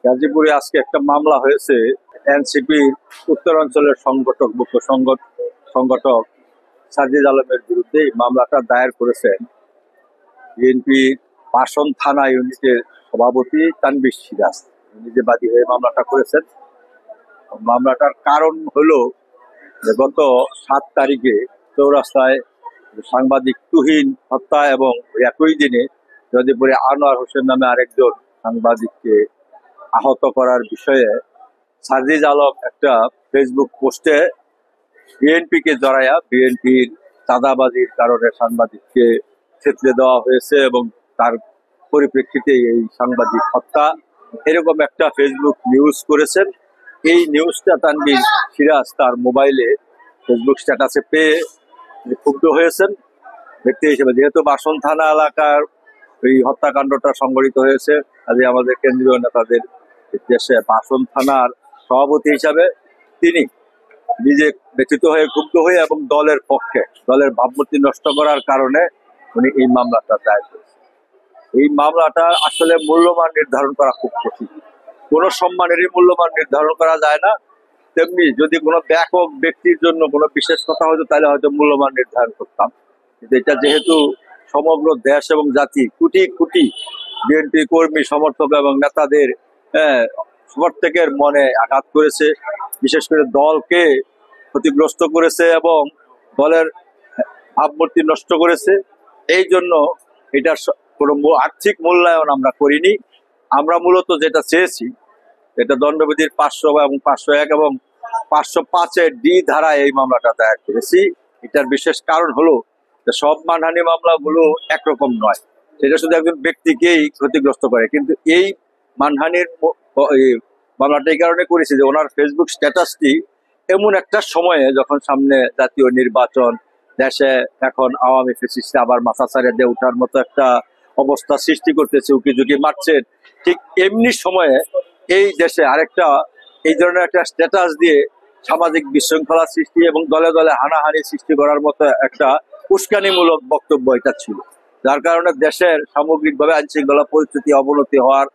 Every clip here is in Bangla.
গাজীপুরে আজকে একটা মামলা হয়েছে এনসিপির উত্তরাঞ্চলের মুখ্য সংগঠক সাজিদ আলমের বিরুদ্ধে। এই মামলাটা দায়ের করেছেন বিএনপি পাশন থানা ইউনিটের সভাপতি তানভীর সিরাজ, নিজে বাদী হয়ে মামলাটা করেছেন। মামলাটার কারণ হলো যে গত 7 তারিখে চৌরাস্তায় সাংবাদিক তুহিন হত্যা এবং একই দিনে গাজীপুরে আনোয়ার হোসেন নামে আরেকজন সাংবাদিককে আহত করার বিষয়ে সাজিদ আলম একটা ফেসবুক পোস্টে বিএনপিকে জড়াইয়া বিএনপির চাঁদাবাজির কারণে সাংবাদিককে থেতলে দেওয়া হয়েছে এবং তার পরিপ্রেক্ষিতে এই সাংবাদিক হত্যা, এরকম একটা ফেসবুক নিউজ করেছেন। এই নিউজটা তানভীর সিরাজ তার মোবাইলে ফেসবুক স্ট্যাটাসে পেয়ে ক্ষুব্ধ হয়েছেন ব্যক্তি হিসেবে। যেহেতু বাসন থানা এলাকার এই হত্যাকাণ্ডটা সংঘটিত হয়েছে, আজকে আমাদের কেন্দ্রীয় নেতাদের দেশে বাসন থানার সভাপতি হিসাবে তিনি নিজে ব্যথিত হয়ে ক্ষুব্ধ হয়ে এবং দলের পক্ষে দলের ভাবমূর্তি নষ্ট করার কারণে উনি এই মামলাটা দায়ের করেছেন। এই মামলাটা আসলে মূল্যমান নির্ধারণ করা খুব কঠিন। কোনো সম্মানেরই মূল্যমান নির্ধারণ করা যায় না। তেমনি যদি কোনো ব্যাপক ব্যক্তির জন্য কোনো বিশেষ কথা হতো তাহলে হয়তো মূল্যমান নির্ধারণ করতাম, কিন্তু এটা যেহেতু সমগ্র দেশ এবং জাতি কোটি কোটি বিএনপি কর্মী সমর্থক এবং নেতাদের প্রত্যেকের মনে আঘাত করেছে, বিশেষ করে দলকে ক্ষতিগ্রস্ত করেছে এবং দলের ভাবমূর্তি নষ্ট করেছে। এই জন্য এটার কোনো আর্থিক মূল্যায়ন আমরা করিনি। আমরা মূলত যেটা চেয়েছি, এটা দণ্ডবিধির 500 এবং 501 এবং 505-এর ডি ধারায় এই মামলাটা দায়ের করেছি। এটার বিশেষ কারণ হলো যে সব মানহানি মামলাগুলো একরকম নয়, সেটা শুধু একজন ব্যক্তিকেই ক্ষতিগ্রস্ত করে। কিন্তু এই মানহানির মামলাটা এই কারণে করেছি যে ওনার ফেসবুক স্ট্যাটাসটি এমন একটা সময়ে যখন সামনে জাতীয় নির্বাচন, দেশে এখন আওয়ামী ফ্যাসিস্ট আবার মাথা ছাড়িয়ে দিয়ে ওঠার মতো একটা অবস্থা সৃষ্টি করতেছে, উকি ঝুঁকি মারছেন। ঠিক এমনি সময়ে এই দেশে আরেকটা এই ধরনের একটা স্ট্যাটাস দিয়ে সামাজিক বিশৃঙ্খলা সৃষ্টি এবং দলে দলে হানাহানি সৃষ্টি করার মতো একটা উস্কানিমূলক বক্তব্য এটা ছিল, যার কারণে দেশের সামগ্রিকভাবে আইনশৃঙ্খলা পরিস্থিতি অবনতি হওয়ার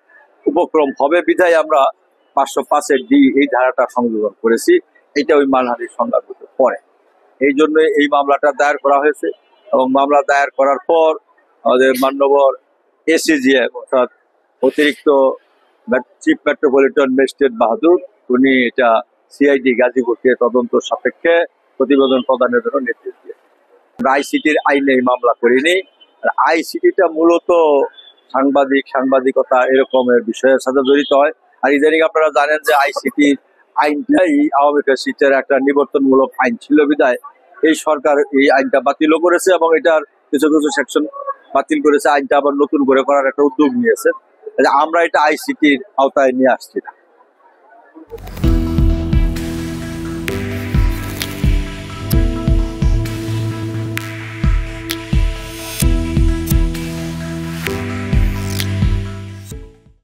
উপক্রম হবে। বিধায় আমরা 505-এর ডি এই ধারাটা সংযোজন করেছি। এটা ওই মানহানির সংজ্ঞাগুলো পরে, এই জন্য এই মামলাটা দায়ের করা হয়েছে। এবং মামলা দায়ের করার পর আমাদের মাননীয় এসিজিএম অর্থাৎ অতিরিক্ত চিফ মেট্রোপলিটন ম্যাজিস্ট্রেট বাহাদুর, উনি এটা সিআইডি গাজীপুরকে তদন্ত সাপেক্ষে প্রতিবেদন প্রদানের জন্য নির্দেশ দিয়েছেন। আইসিটির আইনে এই মামলা করিনি। আর আইসিটিটা মূলত সাংবাদিকতা এরকমের বিষয়ের সাথে জড়িত হয়। আর ইদানিং আপনারা জানেন যে আইসিটির আইনটাই আওয়ামী ফ্যাসিস্টের একটা নিবর্তনমূলক আইন ছিল, বিধায় এই সরকার এই আইনটা বাতিলও করেছে এবং এটার কিছু কিছু সেকশন বাতিল করেছে, আইনটা আবার নতুন করে করার একটা উদ্যোগ নিয়েছে। আমরা এটা আইসিটির আওতায় নিয়ে আসছি না।